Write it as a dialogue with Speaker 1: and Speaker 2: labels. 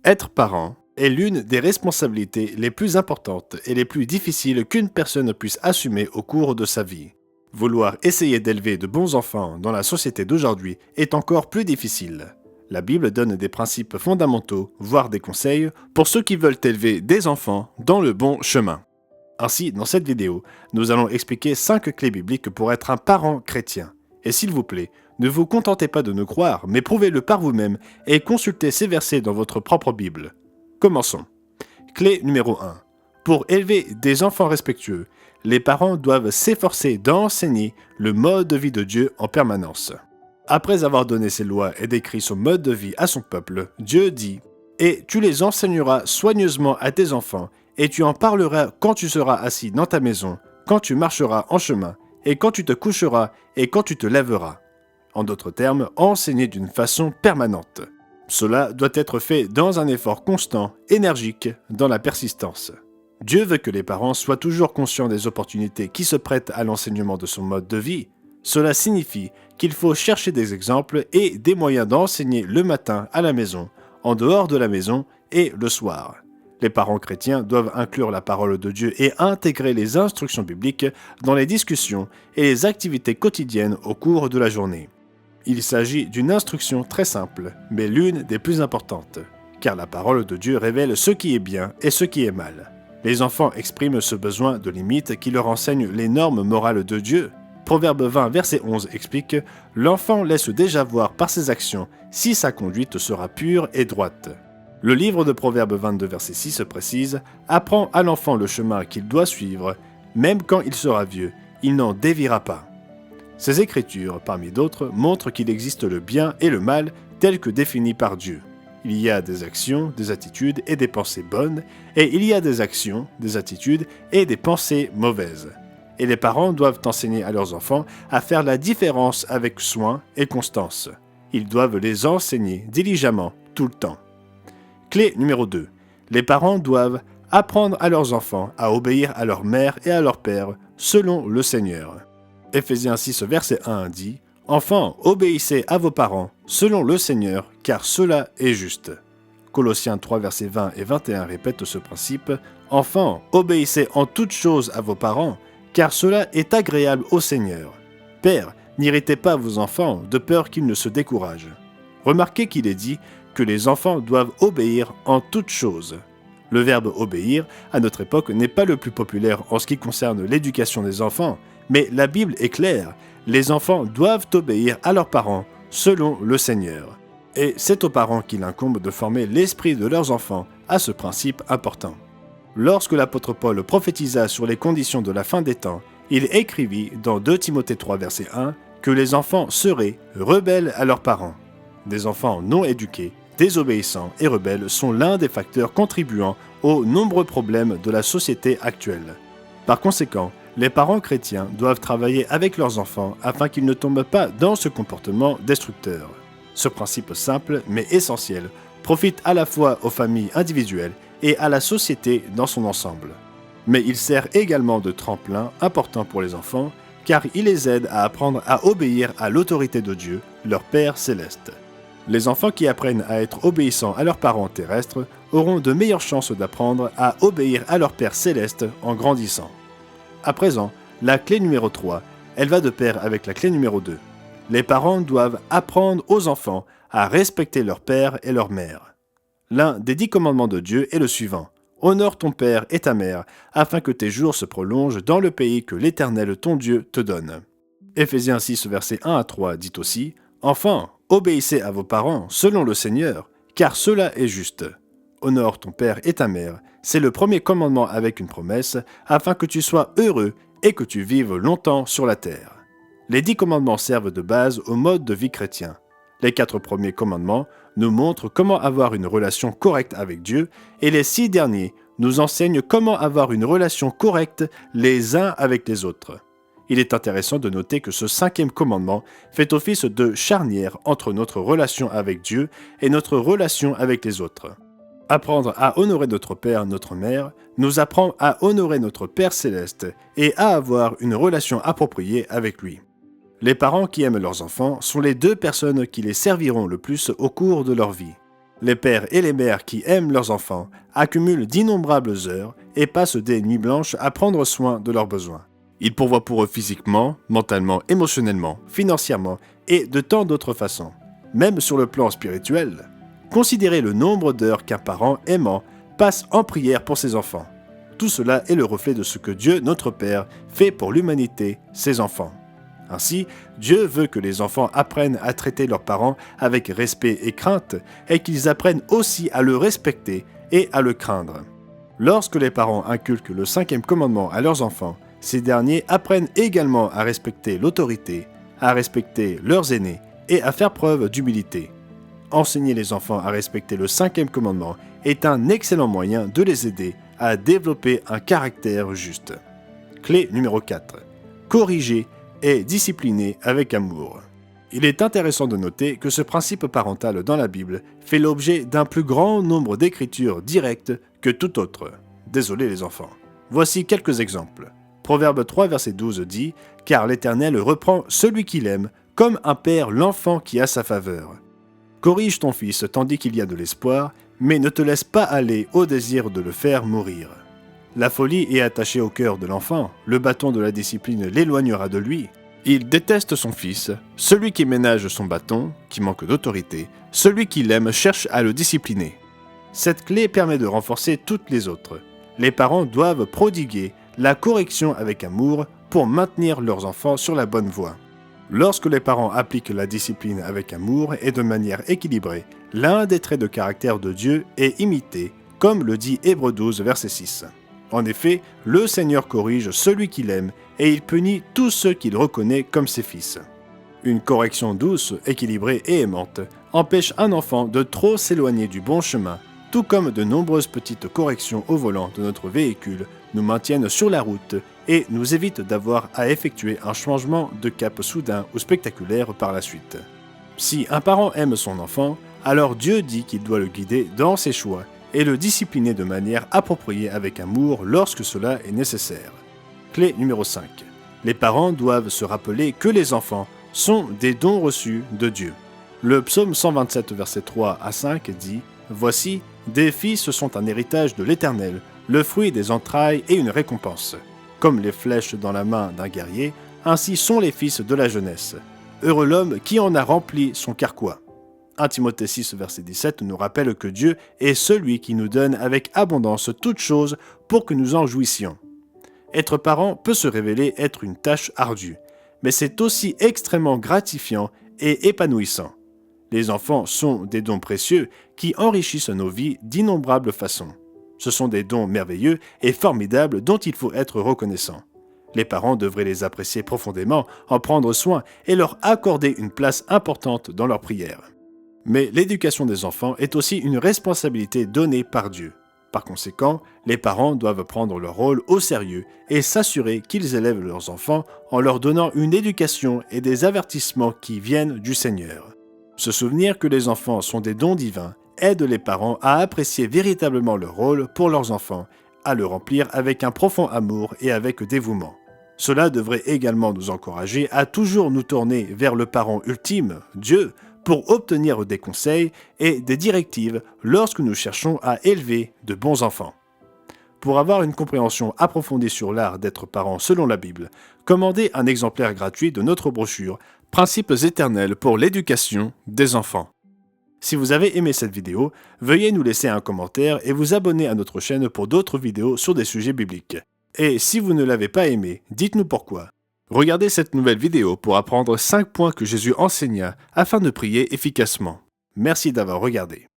Speaker 1: Être parent est l'une des responsabilités les plus importantes et les plus difficiles qu'une personne puisse assumer au cours de sa vie. Vouloir essayer d'élever de bons enfants dans la société d'aujourd'hui est encore plus difficile. La Bible donne des principes fondamentaux, voire des conseils, pour ceux qui veulent élever des enfants dans le bon chemin. Ainsi, dans cette vidéo, nous allons expliquer 5 clés bibliques pour être un parent chrétien. Et s'il vous plaît, ne vous contentez pas de nous croire, mais prouvez-le par vous-même et consultez ces versets dans votre propre Bible. Commençons. Clé numéro 1. Pour élever des enfants respectueux, les parents doivent s'efforcer d'enseigner le mode de vie de Dieu en permanence. Après avoir donné ses lois et décrit son mode de vie à son peuple, Dieu dit « Et tu les enseigneras soigneusement à tes enfants, et tu en parleras quand tu seras assis dans ta maison, quand tu marcheras en chemin, et quand tu te coucheras, et quand tu te lèveras. » En d'autres termes, enseigner d'une façon permanente. Cela doit être fait dans un effort constant, énergique, dans la persistance. Dieu veut que les parents soient toujours conscients des opportunités qui se prêtent à l'enseignement de son mode de vie. Cela signifie qu'il faut chercher des exemples et des moyens d'enseigner le matin à la maison, en dehors de la maison et le soir. Les parents chrétiens doivent inclure la parole de Dieu et intégrer les instructions bibliques dans les discussions et les activités quotidiennes au cours de la journée. Il s'agit d'une instruction très simple, mais l'une des plus importantes, car la parole de Dieu révèle ce qui est bien et ce qui est mal. Les enfants expriment ce besoin de limite qui leur enseigne les normes morales de Dieu. Proverbe 20, verset 11 explique « L'enfant laisse déjà voir par ses actions si sa conduite sera pure et droite. » Le livre de Proverbe 22, verset 6 précise « Apprends à l'enfant le chemin qu'il doit suivre, même quand il sera vieux, il n'en déviera pas. » Ces écritures, parmi d'autres, montrent qu'il existe le bien et le mal tels que définis par Dieu. Il y a des actions, des attitudes et des pensées bonnes, et il y a des actions, des attitudes et des pensées mauvaises. Et les parents doivent enseigner à leurs enfants à faire la différence avec soin et constance. Ils doivent les enseigner diligemment, tout le temps. Clé numéro 2. Les parents doivent apprendre à leurs enfants à obéir à leur mère et à leur père, selon le Seigneur. Éphésiens 6, verset 1 dit « Enfants, obéissez à vos parents, selon le Seigneur, car cela est juste. » Colossiens 3, versets 20 et 21 répètent ce principe « Enfants, obéissez en toutes choses à vos parents, car cela est agréable au Seigneur. Père, n'irritez pas vos enfants, de peur qu'ils ne se découragent. » Remarquez qu'il est dit que les enfants doivent obéir en toutes choses. Le verbe « obéir » à notre époque n'est pas le plus populaire en ce qui concerne l'éducation des enfants, mais la Bible est claire, les enfants doivent obéir à leurs parents selon le Seigneur. Et c'est aux parents qu'il incombe de former l'esprit de leurs enfants à ce principe important. Lorsque l'apôtre Paul prophétisa sur les conditions de la fin des temps, il écrivit dans 2 Timothée 3, verset 1, que les enfants seraient rebelles à leurs parents. Des enfants non éduqués, désobéissants et rebelles sont l'un des facteurs contribuant aux nombreux problèmes de la société actuelle. Par conséquent, les parents chrétiens doivent travailler avec leurs enfants afin qu'ils ne tombent pas dans ce comportement destructeur. Ce principe simple mais essentiel profite à la fois aux familles individuelles et à la société dans son ensemble. Mais il sert également de tremplin important pour les enfants car il les aide à apprendre à obéir à l'autorité de Dieu, leur Père céleste. Les enfants qui apprennent à être obéissants à leurs parents terrestres auront de meilleures chances d'apprendre à obéir à leur Père céleste en grandissant. À présent, la clé numéro 3, elle va de pair avec la clé numéro 2. Les parents doivent apprendre aux enfants à respecter leur père et leur mère. L'un des 10 commandements de Dieu est le suivant. Honore ton père et ta mère, afin que tes jours se prolongent dans le pays que l'Éternel ton Dieu te donne. Éphésiens 6, versets 1 à 3 dit aussi « Enfants, obéissez à vos parents selon le Seigneur, car cela est juste. Honore ton père et ta mère, c'est le premier commandement avec une promesse, afin que tu sois heureux et que tu vives longtemps sur la terre. » Les 10 commandements servent de base au mode de vie chrétien. Les 4 premiers commandements nous montrent comment avoir une relation correcte avec Dieu et les 6 derniers nous enseignent comment avoir une relation correcte les uns avec les autres. Il est intéressant de noter que ce 5e commandement fait office de charnière entre notre relation avec Dieu et notre relation avec les autres. Apprendre à honorer notre Père, notre Mère, nous apprend à honorer notre Père céleste et à avoir une relation appropriée avec lui. Les parents qui aiment leurs enfants sont les 2 personnes qui les serviront le plus au cours de leur vie. Les pères et les mères qui aiment leurs enfants accumulent d'innombrables heures et passent des nuits blanches à prendre soin de leurs besoins. Ils pourvoient pour eux physiquement, mentalement, émotionnellement, financièrement et de tant d'autres façons. Même sur le plan spirituel, considérez le nombre d'heures qu'un parent aimant passe en prière pour ses enfants. Tout cela est le reflet de ce que Dieu, notre Père, fait pour l'humanité, ses enfants. Ainsi, Dieu veut que les enfants apprennent à traiter leurs parents avec respect et crainte, et qu'ils apprennent aussi à le respecter et à le craindre. Lorsque les parents inculquent le 5e commandement à leurs enfants, ces derniers apprennent également à respecter l'autorité, à respecter leurs aînés et à faire preuve d'humilité. Enseigner les enfants à respecter le 5e commandement est un excellent moyen de les aider à développer un caractère juste. Clé numéro 4. Corriger et discipliner avec amour. Il est intéressant de noter que ce principe parental dans la Bible fait l'objet d'un plus grand nombre d'écritures directes que tout autre. Désolé les enfants. Voici quelques exemples. Proverbe 3, verset 12 dit « Car l'Éternel reprend celui qu'il aime, comme un père l'enfant qui a sa faveur. » Corrige ton fils tandis qu'il y a de l'espoir, mais ne te laisse pas aller au désir de le faire mourir. La folie est attachée au cœur de l'enfant, le bâton de la discipline l'éloignera de lui. Il déteste son fils, celui qui ménage son bâton, qui manque d'autorité, celui qui l'aime cherche à le discipliner. Cette clé permet de renforcer toutes les autres. Les parents doivent prodiguer la correction avec amour pour maintenir leurs enfants sur la bonne voie. Lorsque les parents appliquent la discipline avec amour et de manière équilibrée, l'un des traits de caractère de Dieu est imité, comme le dit Hébreux 12, verset 6. En effet, le Seigneur corrige celui qu'il aime et il punit tous ceux qu'il reconnaît comme ses fils. Une correction douce, équilibrée et aimante empêche un enfant de trop s'éloigner du bon chemin, tout comme de nombreuses petites corrections au volant de notre véhicule nous maintiennent sur la route et nous évitent d'avoir à effectuer un changement de cap soudain ou spectaculaire par la suite. Si un parent aime son enfant, alors Dieu dit qu'il doit le guider dans ses choix et le discipliner de manière appropriée avec amour lorsque cela est nécessaire. Clé numéro 5. Les parents doivent se rappeler que les enfants sont des dons reçus de Dieu. Le psaume 127, verset 3 à 5 dit « Voici, des fils sont un héritage de l'Éternel, le fruit des entrailles et une récompense. Comme les flèches dans la main d'un guerrier, ainsi sont les fils de la jeunesse. Heureux l'homme qui en a rempli son carquois. » 1 Timothée 6, verset 17 nous rappelle que Dieu est celui qui nous donne avec abondance toutes choses pour que nous en jouissions. Être parent peut se révéler être une tâche ardue, mais c'est aussi extrêmement gratifiant et épanouissant. Les enfants sont des dons précieux qui enrichissent nos vies d'innombrables façons. Ce sont des dons merveilleux et formidables dont il faut être reconnaissant. Les parents devraient les apprécier profondément, en prendre soin et leur accorder une place importante dans leurs prières. Mais l'éducation des enfants est aussi une responsabilité donnée par Dieu. Par conséquent, les parents doivent prendre leur rôle au sérieux et s'assurer qu'ils élèvent leurs enfants en leur donnant une éducation et des avertissements qui viennent du Seigneur. Se souvenir que les enfants sont des dons divins aide les parents à apprécier véritablement leur rôle pour leurs enfants, à le remplir avec un profond amour et avec dévouement. Cela devrait également nous encourager à toujours nous tourner vers le parent ultime, Dieu, pour obtenir des conseils et des directives lorsque nous cherchons à élever de bons enfants. Pour avoir une compréhension approfondie sur l'art d'être parent selon la Bible, commandez un exemplaire gratuit de notre brochure « Principes éternels pour l'éducation des enfants ». Si vous avez aimé cette vidéo, veuillez nous laisser un commentaire et vous abonner à notre chaîne pour d'autres vidéos sur des sujets bibliques. Et si vous ne l'avez pas aimé, dites-nous pourquoi. Regardez cette nouvelle vidéo pour apprendre 5 points que Jésus enseigna afin de prier efficacement. Merci d'avoir regardé.